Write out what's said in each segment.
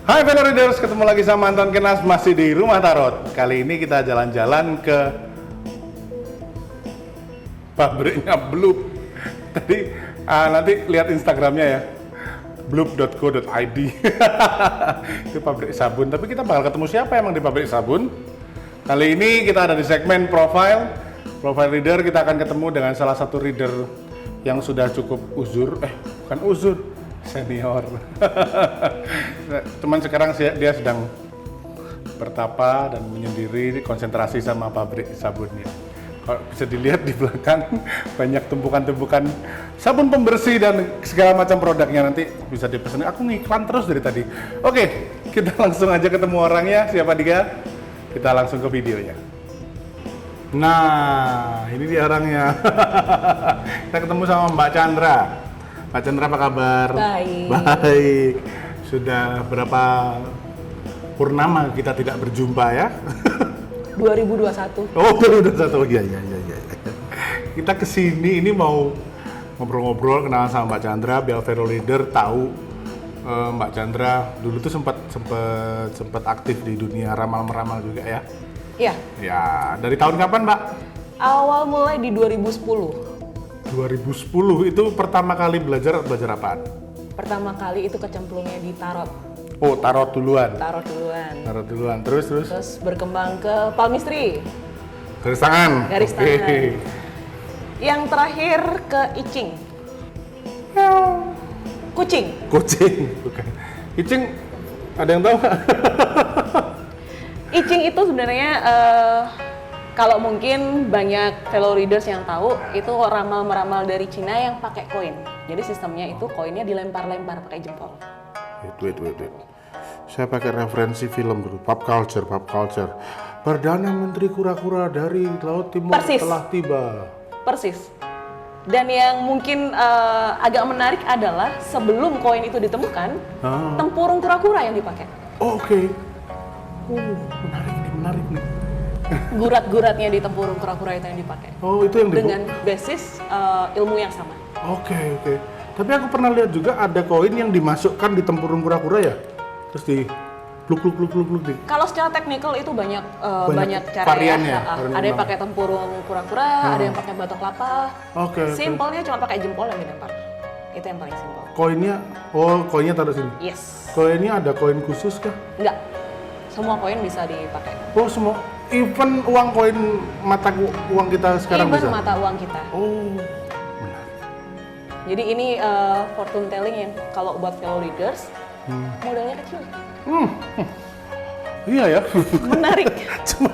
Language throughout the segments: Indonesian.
Hai fellow readers, ketemu lagi sama Anton Kenas masih di Rumah Tarot. Kali ini kita jalan-jalan ke pabriknya Bloop. Tadi nanti lihat Instagramnya ya, bloop.co.id. Itu pabrik sabun. Tapi kita bakal ketemu siapa emang di pabrik sabun? Kali ini kita ada di segmen profile reader. Kita akan ketemu dengan salah satu reader yang sudah cukup senior. Cuman sekarang dia sedang bertapa dan menyendiri, konsentrasi sama pabrik sabunnya. Kalau bisa dilihat di belakang banyak tumpukan-tumpukan sabun pembersih dan segala macam produknya, nanti bisa dipesan. Aku ngiklan terus dari tadi. Oke, kita langsung aja ketemu orangnya. Siapa dia? Kita langsung ke videonya. Nah, ini dia orangnya. Kita ketemu sama Mbak Chandra. Mbak Chandra, apa kabar? Baik. Baik. Sudah berapa purnama kita tidak berjumpa ya? 2021. Oh, 2021. Iya. Kita kesini ini mau ngobrol-ngobrol, kenalan sama Mbak Chandra, biar fellow leader tahu Mbak Chandra dulu tuh sempat aktif di dunia ramal-meramal juga ya? Iya. Ya, dari tahun kapan, Mbak? Awal mulai di 2010. 2010 itu pertama kali belajar apaan? Pertama kali itu kecemplungnya di tarot. Oh, tarot duluan. Tarot duluan. Terus Berkembang ke palmistry. garis tangan. Garis tangan. Yang terakhir ke I Ching. Kucing. Bukan. I Ching ada yang tahu nggak? I Ching itu sebenarnya kalau mungkin banyak fellow readers yang tahu, itu ramal-meramal dari Cina yang pakai koin. Jadi sistemnya itu koinnya dilempar-lempar pakai jempol. Wait. Saya pakai referensi film dulu, pop culture. Perdana Menteri kura-kura dari Laut Timur Persis. telah tiba. Persis. Dan yang mungkin agak menarik adalah sebelum koin itu ditemukan, tempurung kura-kura yang dipakai. Oh, oke. Menarik nih. Gurat-guratnya di tempurung kura-kura itu yang dipakai. Oh, itu yang dengan basis ilmu yang sama. Oke. Tapi aku pernah lihat juga ada koin yang dimasukkan di tempurung kura-kura ya, terus di pluk di. Kalau secara teknikal itu banyak cara variannya, ya. Ada yang pakai tempurung kura-kura, ada yang pakai batok kelapa. Oke. Simpelnya cuma pakai jempol yang dilempar. Itu yang paling simpel. Koinnya taruh sini. Yes. Koinnya ada koin khusus kah? Enggak. Semua koin bisa dipakai. Oh, semua. Even uang koin mata uang kita sekarang bisa? Even mata uang kita. Oh, benar. Jadi ini fortune telling yang kalau buat fellow readers, modalnya kecil. Iya ya. Menarik. Cuma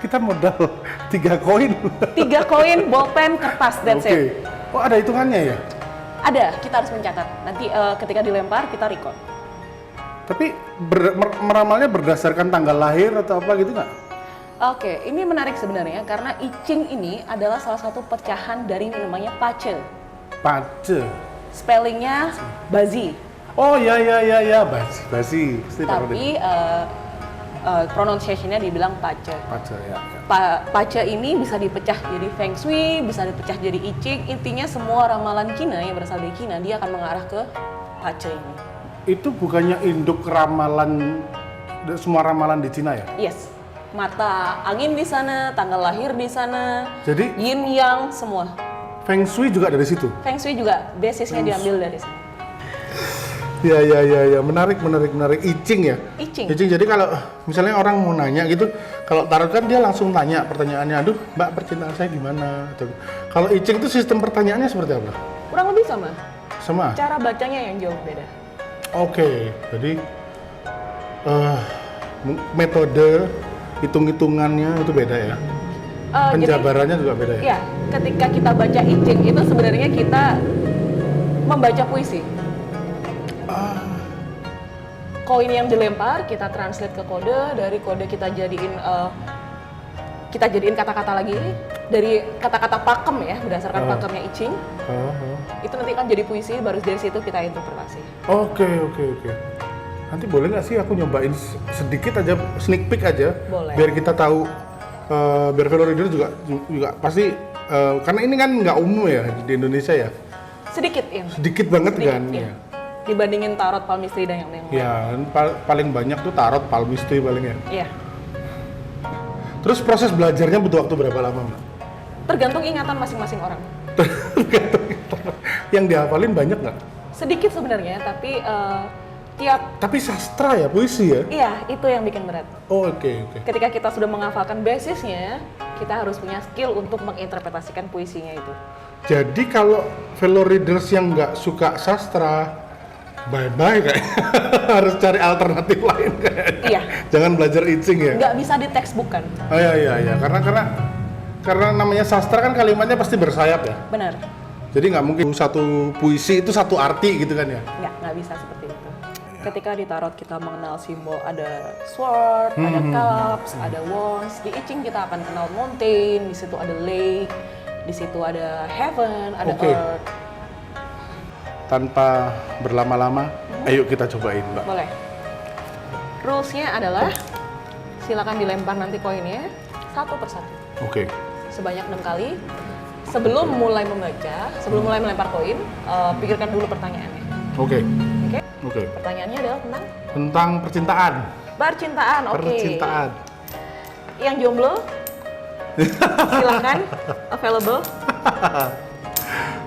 kita modal 3 koin. 3 koin, bolpen, kertas, that's it. Oh, ada hitungannya ya? Ada, kita harus mencatat. Nanti ketika dilempar, kita record. Tapi meramalnya berdasarkan tanggal lahir atau apa gitu nggak? Oke, ini menarik sebenarnya karena I Ching ini adalah salah satu pecahan dari namanya Pace. Pace. Spellingnya Bazi. Oh ya, Bazi. Tapi pronunciation-nya dibilang Pace. Pace ya. Pace ini bisa dipecah jadi Feng Shui, bisa dipecah jadi I Ching. Intinya semua ramalan Cina yang berasal dari Cina, dia akan mengarah ke Pace ini. Itu bukannya induk ramalan, semua ramalan di Cina ya? Yes. Mata angin di sana, tanggal lahir di sana, jadi yin yang semua. Feng Shui juga dari situ? Feng Shui juga basisnya diambil dari sana. Ya, menarik. I Ching ya? I Ching. Jadi kalau misalnya orang mau nanya gitu, kalau tarot kan dia langsung tanya pertanyaannya, aduh Mbak percintaan saya gimana? Kalau I Ching itu sistem pertanyaannya seperti apa? Kurang lebih sama. Sama? Cara bacanya yang jauh beda. Oke, jadi metode hitung-hitungannya itu beda ya? Penjabarannya juga beda ya? Iya, ketika kita baca I Ching itu sebenarnya kita membaca puisi. koin yang dilempar kita translate ke kode, dari kode kita jadiin kata-kata lagi, dari kata-kata pakem ya, berdasarkan pakemnya I Ching. Itu nanti kan jadi puisi, baru dari situ kita interpretasi. Oke. Nanti boleh nggak sih aku nyobain sedikit aja, sneak peek aja, Boleh. biar kita tahu, biar fellow reader juga pasti, karena ini kan nggak umum ya di Indonesia ya, Sedikit ya. sedikit banget Sedikit, kan. iya. Ya. Dibandingin tarot, palmistry dan yang lain. Ya, paling banyak tuh tarot, palmistry paling ya. Iya. Terus proses belajarnya butuh waktu berapa lama, Mbak? Tergantung ingatan masing-masing orang. Yang dihafalin banyak nggak? Sedikit sebenarnya, tapi tiap Tapi sastra ya, puisi ya? iya itu yang bikin berat. Oh, oke. Ketika kita sudah menghafalkan basisnya, kita harus punya skill untuk menginterpretasikan puisinya itu. Jadi kalau fellow readers yang nggak suka sastra, bye-bye kayaknya. Harus cari alternatif lain kayaknya. Iya. Jangan belajar I Ching ya? Nggak bisa di textbook kan? Oh iya. Karena namanya sastra kan kalimatnya pasti bersayap ya. Benar. Jadi nggak mungkin satu puisi itu satu arti gitu kan ya? Nggak bisa seperti itu. Ketika di tarot kita mengenal simbol ada sword, ada cups, ada wands. Di I Ching kita akan kenal mountain, di situ ada lake, di situ ada heaven, ada Oke. earth. Tanpa berlama-lama, ayo kita cobain, Mbak. Boleh. Rules-nya adalah silakan dilempar nanti koinnya satu persatu Oke. sebanyak 6 kali. Sebelum mulai membaca, sebelum mulai melempar koin, pikirkan dulu pertanyaannya. Oke. Oke? Pertanyaannya adalah Tentang percintaan. percintaan. Oke. Percintaan. Yang jomblo, silakan available.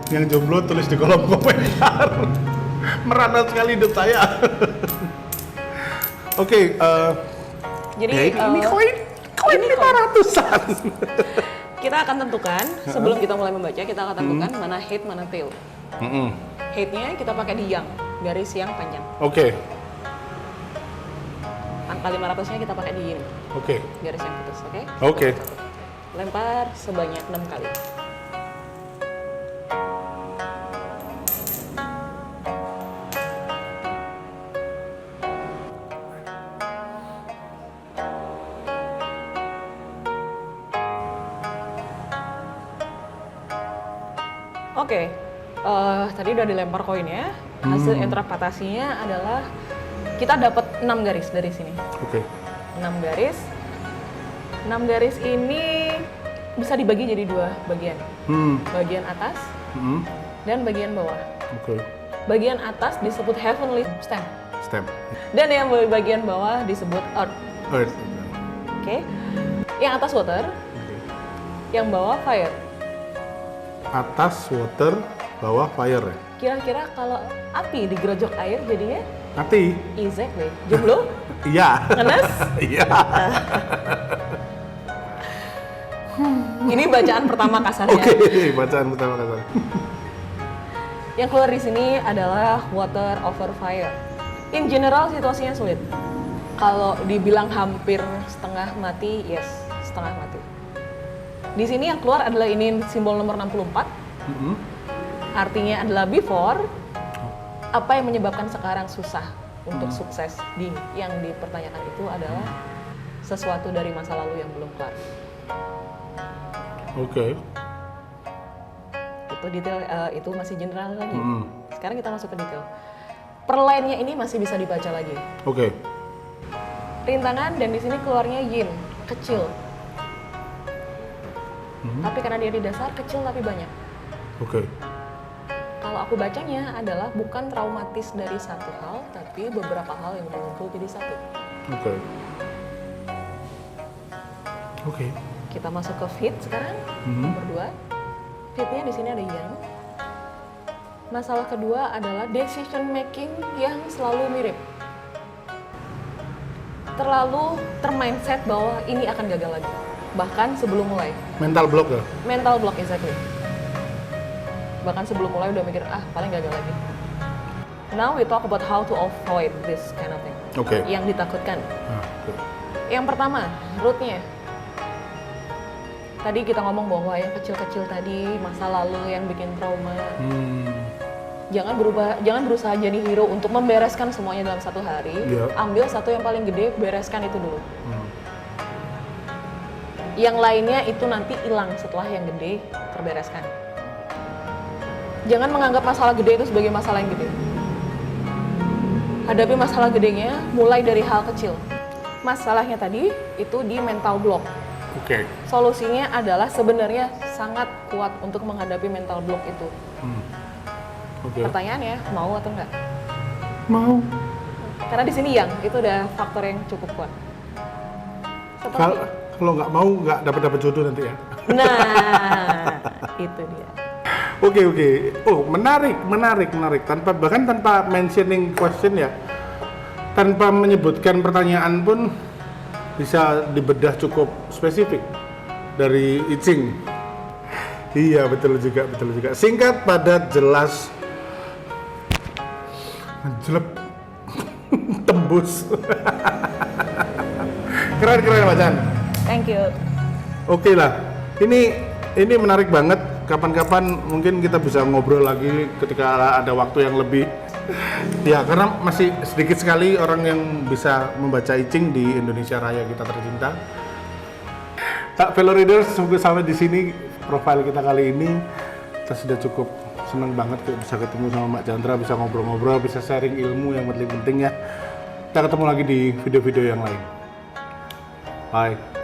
Yang jomblo tulis di kolom komentar. Merana sekali hidup saya. Oke, Jadi ya ini koin ini 500-an. kita akan tentukan sebelum kita mulai membaca, kita akan tentukan mana head, mana tail. Headnya kita pakai di yang, garis yang panjang. Oke. Angka 500-nya kita pakai di yin, Oke. garis yang putus. Oke? Oke. Lempar sebanyak 6 kali. Oke, tadi udah dilempar koinnya. Hasil interpretasinya adalah kita dapat 6 garis dari sini. Oke. 6 garis. 6 garis ini bisa dibagi jadi 2 bagian. Bagian atas dan bagian bawah. Oke. Bagian atas disebut heavenly stem. Stem. Dan yang bagian bawah disebut earth. Earth. Oke. Yang atas water, yang bawah fire. Atas water, bawah fire ya. Kira-kira kalau api digerojok air jadinya Mati. exactly. Jomblo? Iya. Ngenes? Iya. Ini bacaan pertama kasarnya. Oke, bacaan pertama kali. Yang keluar di sini adalah water over fire. In general situasinya sulit. Kalau dibilang hampir setengah mati, yes, setengah mati. Di sini yang keluar adalah ini simbol nomor 64. Artinya adalah before. Apa yang menyebabkan sekarang susah untuk sukses yang dipertanyakan itu adalah sesuatu dari masa lalu yang belum kelar. Oke. Itu detail, itu masih general lagi. Sekarang kita masuk ke detail. Per line-nya ini masih bisa dibaca lagi. Oke. Rintangan dan di sini keluarnya yin, kecil. Tapi karena dia di dasar kecil tapi banyak. Oke. Kalau aku bacanya adalah bukan traumatis dari satu hal, tapi beberapa hal yang mengumpul jadi satu. Oke. Oke. Kita masuk ke fit sekarang, nomor 2. Fitnya di sini ada yang. Masalah kedua adalah decision making yang selalu mirip. Terlalu termindset bahwa ini akan gagal lagi. Bahkan sebelum mulai. Mental block ya? Mental block, exactly. Bahkan sebelum mulai udah mikir, paling gagal lagi. Now we talk about how to avoid this kind of thing. Oke. Yang ditakutkan. Oke. Yang pertama, root-nya. Tadi kita ngomong bahwa yang kecil-kecil tadi, masa lalu yang bikin trauma. jangan berusaha jadi hero untuk membereskan semuanya dalam satu hari. Iya. Ambil satu yang paling gede, bereskan itu dulu. Yang lainnya itu nanti hilang setelah yang gede terbereskan. Jangan menganggap masalah gede itu sebagai masalah yang gede. Hadapi masalah gedenya mulai dari hal kecil. Masalahnya tadi itu di mental block. Oke. Solusinya adalah sebenarnya sangat kuat untuk menghadapi mental block itu. Oke. Pertanyaannya, mau atau enggak? Mau. Karena di sini yang itu udah faktor yang cukup kuat. Seperti Kalau nggak mau nggak dapat jodoh nanti ya. nah, itu dia. Oke. Oh, menarik. Bahkan tanpa mentioning question ya, tanpa menyebutkan pertanyaan pun bisa dibedah cukup spesifik dari I Ching. Iya, betul juga. Singkat, padat, jelas, menjelep, tembus. Keren Mbak Chan. Thank you. Oke lah, ini menarik banget. Kapan-kapan mungkin kita bisa ngobrol lagi ketika ada waktu yang lebih. Ya, karena masih sedikit sekali orang yang bisa membaca I Ching di Indonesia Raya kita tercinta. Fellow readers, sampai di sini profil kita kali ini. Kita sudah cukup senang banget bisa ketemu sama Mbak Chandra, bisa ngobrol-ngobrol, bisa sharing ilmu yang penting-penting ya. Kita ketemu lagi di video-video yang lain. Bye.